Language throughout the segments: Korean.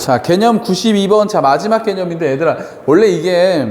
자, 개념 92번. 자, 마지막 개념인데 얘들아, 원래 이게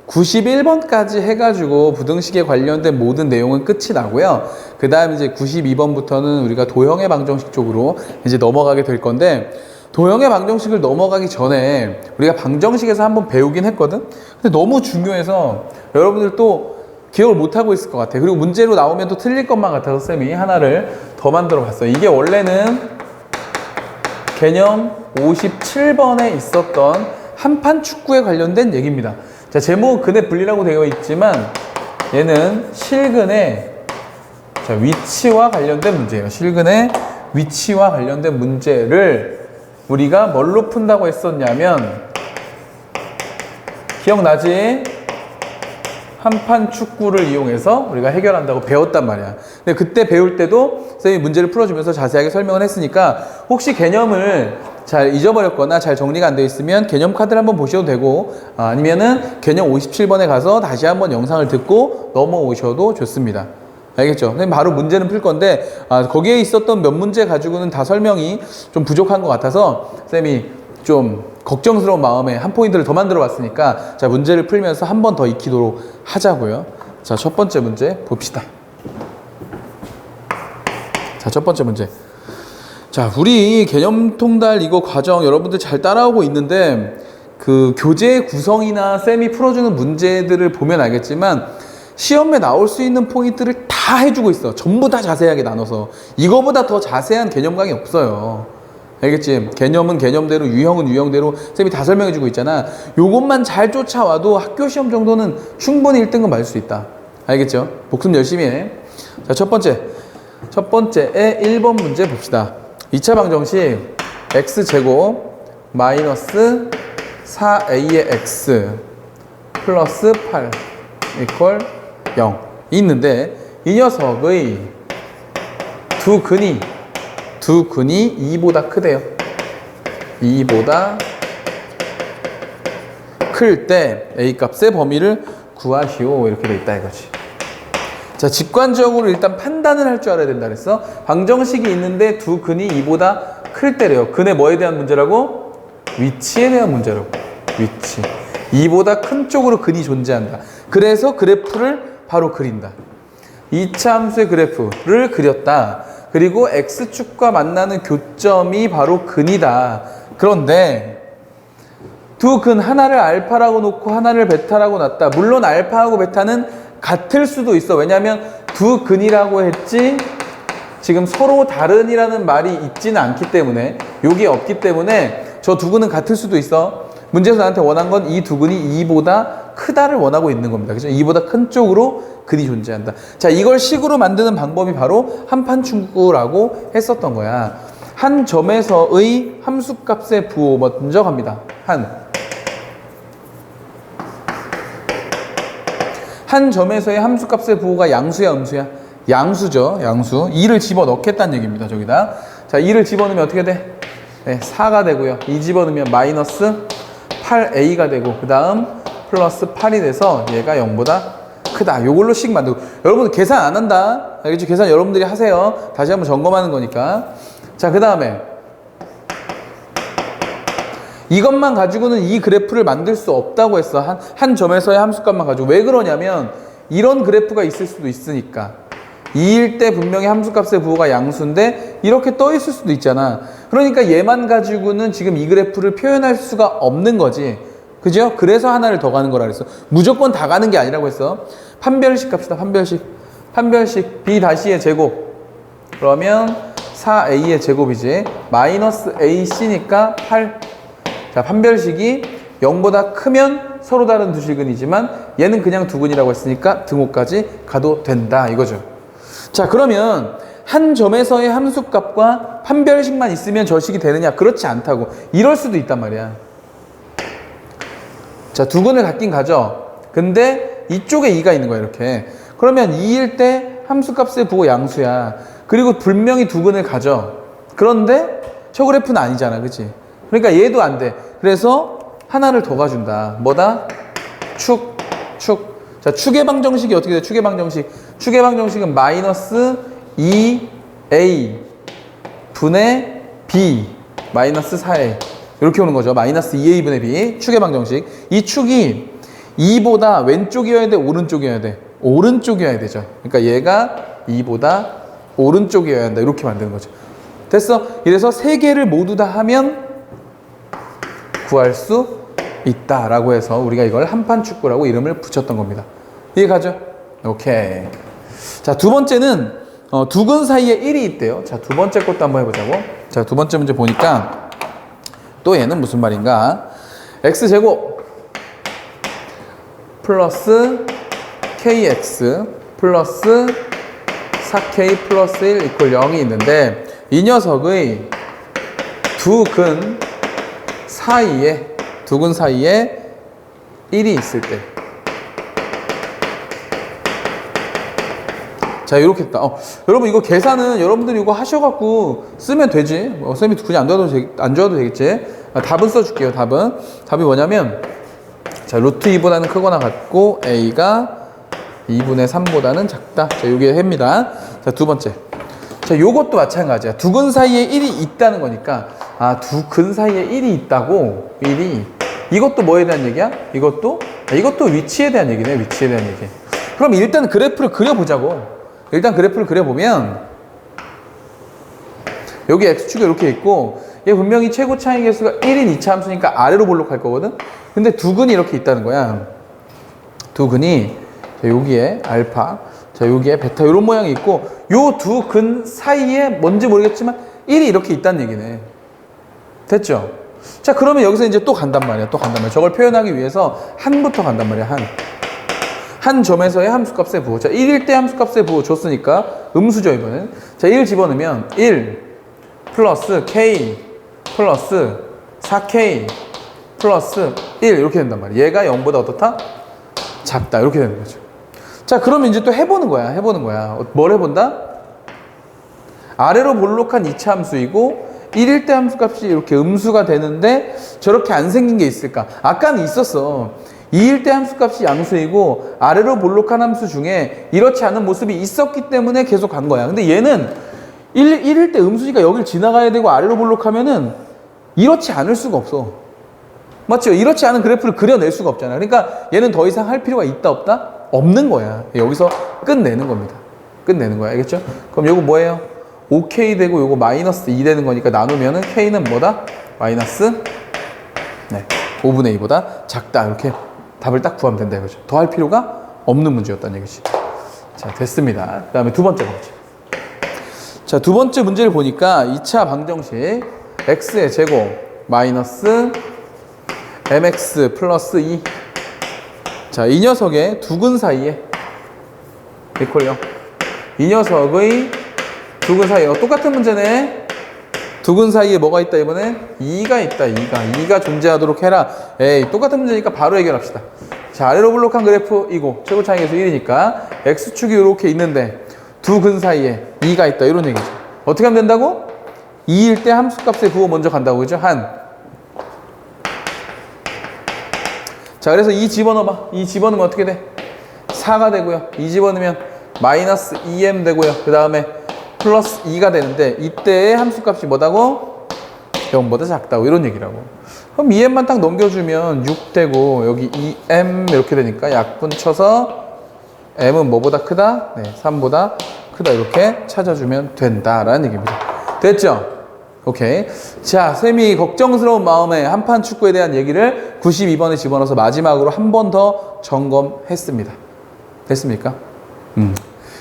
91번까지 해가지고 부등식에 관련된 모든 내용은 끝이 나고요. 그 다음 이제 92번부터는 우리가 도형의 방정식 쪽으로 이제 넘어가게 될 건데, 도형의 방정식을 넘어가기 전에 우리가 방정식에서 한번 배우긴 했거든? 근데 너무 중요해서 여러분들 또 기억을 못하고 있을 것 같아. 그리고 문제로 나오면 또 틀릴 것만 같아서 쌤이 하나를 더 만들어 봤어요. 이게 원래는 개념 57번에 있었던 한판 축구에 관련된 얘기입니다. 자, 제목은 근의 분리라고 되어 있지만 얘는 실근의 위치와 관련된 문제예요. 실근의 위치와 관련된 문제를 우리가 뭘로 푼다고 했었냐면, 기억나지? 한판 축구를 이용해서 우리가 해결한다고 배웠단 말이야. 근데 그때 배울 때도 선생님이 문제를 풀어주면서 자세하게 설명을 했으니까, 혹시 개념을 잘 잊어버렸거나 잘 정리가 안 되어 있으면 개념 카드를 한번 보셔도 되고, 아니면은 개념 57번에 가서 다시 한번 영상을 듣고 넘어오셔도 좋습니다. 알겠죠? 선생님 바로 문제는 풀 건데, 거기에 있었던 몇 문제 가지고는 다 설명이 좀 부족한 것 같아서 선생님이 좀 걱정스러운 마음에 한 포인트를 더 만들어 봤으니까, 자, 문제를 풀면서 한 번 더 익히도록 하자고요. 자, 첫 번째 문제 봅시다. 자, 첫 번째 문제. 자, 우리 개념 통달 이거 과정 여러분들 잘 따라오고 있는데, 그 교재 구성이나 쌤이 풀어주는 문제들을 보면 알겠지만 시험에 나올 수 있는 포인트를 다 해주고 있어. 전부 다 자세하게 나눠서. 이거보다 더 자세한 개념 강의 없어요. 알겠지? 개념은 개념대로, 유형은 유형대로 쌤이 다 설명해주고 있잖아. 요것만 잘 쫓아와도 학교 시험 정도는 충분히 1등급 맞을 수 있다. 알겠죠? 복습 열심히 해. 자, 첫 번째에 1번 문제 봅시다. 2차 방정식 x제곱 마이너스 4a의 x 플러스 8 이퀄 0 있는데, 이 녀석의 두 근이 2보다 크대요. 2보다 클 때 a 값의 범위를 구하시오. 이렇게 돼 있다 이거지. 자, 직관적으로 일단 판단을 할 줄 알아야 된다 그랬어. 방정식이 있는데 두 근이 2보다 클 때래요. 근의 뭐에 대한 문제라고? 위치에 대한 문제라고. 위치. 2보다 큰 쪽으로 근이 존재한다. 그래서 그래프를 바로 그린다. 2차 함수의 그래프를 그렸다. 그리고 x축과 만나는 교점이 바로 근이다. 그런데 두 근, 하나를 알파라고 놓고 하나를 베타라고 놨다. 물론 알파하고 베타는 같을 수도 있어. 왜냐하면 두 근이라고 했지 지금 서로 다른이라는 말이 있지는 않기 때문에, 여기 없기 때문에 저 두 근은 같을 수도 있어. 문제에서 나한테 원한 건 이 두 근이 2보다 크다를 원하고 있는 겁니다. 그죠? 2보다 큰 쪽으로 근이 존재한다. 자, 이걸 식으로 만드는 방법이 바로 한판 축구라고 했었던 거야. 한 점에서의 함수값의 부호 먼저 갑니다. 한 점에서의 함수값의 부호가 양수야, 음수야? 양수죠, 양수. 2를 집어넣겠다는 얘기입니다, 저기다. 자, 2를 집어넣으면 어떻게 돼? 네, 4가 되고요. 2 집어넣으면 마이너스 8a가 되고, 그 다음 플러스 8이 돼서 얘가 0보다 크다. 요걸로 식 만들고. 여러분 계산 안 한다. 알겠죠? 계산 여러분들이 하세요. 다시 한번 점검하는 거니까. 자, 그 다음에 이것만 가지고는 이 그래프를 만들 수 없다고 했어. 한 점에서의 함수값만 가지고. 왜 그러냐면 이런 그래프가 있을 수도 있으니까. 2일 때 분명히 함수값의 부호가 양수인데 이렇게 떠 있을 수도 있잖아. 그러니까 얘만 가지고는 지금 이 그래프를 표현할 수가 없는 거지. 그죠? 그래서 하나를 더 가는 거라 그랬어. 무조건 다 가는 게 아니라고 했어. 판별식 갑시다. 판별식 b-의 제곱 그러면 4a의 제곱이지. 마이너스 ac니까 8. 자, 판별식이 0보다 크면 서로 다른 두 실근이지만 얘는 그냥 두 근이라고 했으니까 등호까지 가도 된다 이거죠. 자, 그러면 한 점에서의 함수값과 판별식만 있으면 저 식이 되느냐? 그렇지 않다고. 이럴 수도 있단 말이야. 자, 두 근을 갖긴 가죠. 근데 이쪽에 2가 있는 거야, 이렇게. 그러면 2일 때 함수값의 부호 양수야. 그리고 분명히 두 근을 가죠. 그런데 저 그래프는 아니잖아, 그치? 그러니까 얘도 안 돼. 그래서 하나를 더 가준다. 뭐다? 축. 자, 축의 방정식이 어떻게 돼? 축의 방정식은 마이너스 2a 분의 b 마이너스 4a. 이렇게 오는 거죠. 마이너스 2a 분의 b 축의 방정식. 이 축이 2보다 왼쪽이어야 돼, 오른쪽이어야 돼? 오른쪽이어야 되죠. 그러니까 얘가 2보다 오른쪽이어야 한다. 이렇게 만드는 거죠. 됐어? 이래서 세 개를 모두 다 하면 구할 수 있다라고 해서 우리가 이걸 한판 축구라고 이름을 붙였던 겁니다. 이해가죠? 오케이. 자, 두 번째는 두 근 사이에 1이 있대요. 자, 두 번째 것도 한번 해보자고. 자, 두 번째 문제 보니까 또 얘는 무슨 말인가? x제곱 플러스 kx 플러스 4k 플러스 1 이퀄 0이 있는데 이 녀석의 두 근 사이에 1이 있을 때 자, 이렇게 했다. 여러분 이거 계산은 여러분들이 이거 하셔갖고 쓰면 되지. 쌤이 굳이 안 줘도 되겠지. 답은 써줄게요. 답이 뭐냐면 자, 루트 2보다는 크거나 같고 a가 2분의 3보다는 작다. 자, 요게 해입니다. 자, 두 번째. 자, 요것도 마찬가지야. 두 근 사이에 1이 있다는 거니까 두 근 사이에 1이 있다고. 1이 이것도 뭐에 대한 얘기야? 이것도 위치에 대한 얘기네. 위치에 대한 얘기. 그럼 일단 그래프를 그려보자고. 일단 그래프를 그려보면 여기 x축이 이렇게 있고 얘 분명히 최고 차이 계수가 1인 2차 함수니까 아래로 볼록할 거거든. 근데 두 근이 이렇게 있다는 거야. 두 근이 자, 여기에 알파, 자, 여기에 베타 이런 모양이 있고 요 두 근 사이에 뭔지 모르겠지만 1이 이렇게 있다는 얘기네. 됐죠? 자, 그러면 여기서 이제 또 간단 말이야. 저걸 표현하기 위해서 한부터 간단 말이야. 한 점에서의 함수값의 부호. 자, 1일 때 함수값의 부호 줬으니까 음수죠, 이거는. 자, 1 집어넣으면 1 플러스 k 플러스 4k 플러스 1 이렇게 된단 말이야. 얘가 0보다 어떻다? 작다. 이렇게 되는 거죠. 자, 그러면 이제 또 해보는 거야. 뭘 해본다? 아래로 볼록한 2차 함수이고 1일 때 함수값이 이렇게 음수가 되는데 저렇게 안 생긴 게 있을까? 아까는 있었어. 2일 때 함수값이 양수이고 아래로 볼록한 함수 중에 이렇지 않은 모습이 있었기 때문에 계속 간 거야. 근데 얘는 1일 때 음수니까 여길 지나가야 되고 아래로 볼록하면은 이렇지 않을 수가 없어. 맞죠? 이렇지 않은 그래프를 그려낼 수가 없잖아. 그러니까 얘는 더 이상 할 필요가 있다 없다? 없는 거야. 여기서 끝내는 겁니다. 끝내는 거야. 알겠죠? 그럼 요거 뭐예요? 5k 되고 요거 마이너스 2 되는 거니까 나누면은 k는 뭐다? 마이너스 5분의 2보다 작다. 이렇게 답을 딱 구하면 된다 이거죠. 더 할 필요가 없는 문제였다는 얘기지. 자, 됐습니다. 그 다음에 두 번째 문제. 자, 두 번째 문제를 보니까 2차 방정식 x의 제곱 마이너스 mx 플러스 2. 자, 이 녀석의 두 근 사이에 이퀄 0. 이 녀석의 두 근 사이에 똑같은 문제네. 두 근 사이에 뭐가 있다 이번에? 2가 있다. 2가 존재하도록 해라. 에이, 똑같은 문제니까 바로 해결합시다. 자, 아래로 볼록한 그래프이고 최고 차이 계수 1이니까 x축이 이렇게 있는데 두 근 사이에 2가 있다. 이런 얘기죠. 어떻게 하면 된다고? 2일 때 함수값의 부호 먼저 간다고. 그죠? 자, 그래서 2 집어넣어봐. 2 집어넣으면 어떻게 돼? 4가 되고요. 2 집어넣으면 마이너스 2m 되고요. 그 다음에 플러스 2가 되는데 이때의 함수값이 뭐다고? 0보다 작다고. 이런 얘기라고. 그럼 2m만 딱 넘겨주면 6 되고 여기 2m 이렇게 되니까 약분 쳐서 m은 뭐보다 크다? 3보다 크다. 이렇게 찾아주면 된다라는 얘기입니다. 됐죠? 오케이. 자, 쌤이 걱정스러운 마음에 한판 축구에 대한 얘기를 92번에 집어넣어서 마지막으로 한 번 더 점검했습니다. 됐습니까?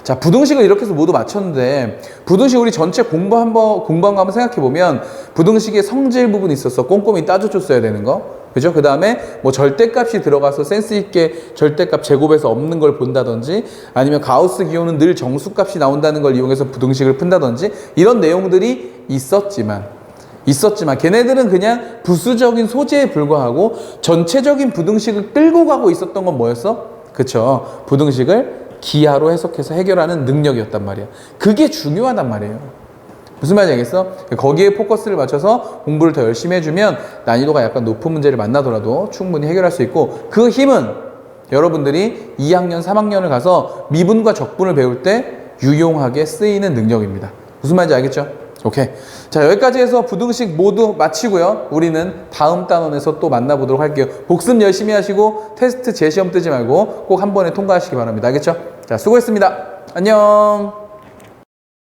자, 부등식을 이렇게 해서 모두 맞췄는데 부등식 우리 전체 공부한 거 한번 생각해보면 부등식의 성질 부분이 있었어. 꼼꼼히 따져줬어야 되는 거. 그죠? 그 다음에 뭐 절대값이 들어가서 센스 있게 절대값 제곱에서 없는 걸 본다든지 아니면 가우스 기호는 늘 정수값이 나온다는 걸 이용해서 부등식을 푼다든지 이런 내용들이 있었지만 걔네들은 그냥 부수적인 소재에 불과하고 전체적인 부등식을 끌고 가고 있었던 건 뭐였어? 그쵸? 부등식을 기하로 해석해서 해결하는 능력이었단 말이야. 그게 중요하단 말이에요. 무슨 말인지 알겠어? 거기에 포커스를 맞춰서 공부를 더 열심히 해주면 난이도가 약간 높은 문제를 만나더라도 충분히 해결할 수 있고 그 힘은 여러분들이 2학년, 3학년을 가서 미분과 적분을 배울 때 유용하게 쓰이는 능력입니다. 무슨 말인지 알겠죠? 오케이. 자, 여기까지 해서 부등식 모두 마치고요. 우리는 다음 단원에서 또 만나보도록 할게요. 복습 열심히 하시고 테스트 재시험 뜨지 말고 꼭 한 번에 통과하시기 바랍니다. 알겠죠? 자, 수고했습니다. 안녕.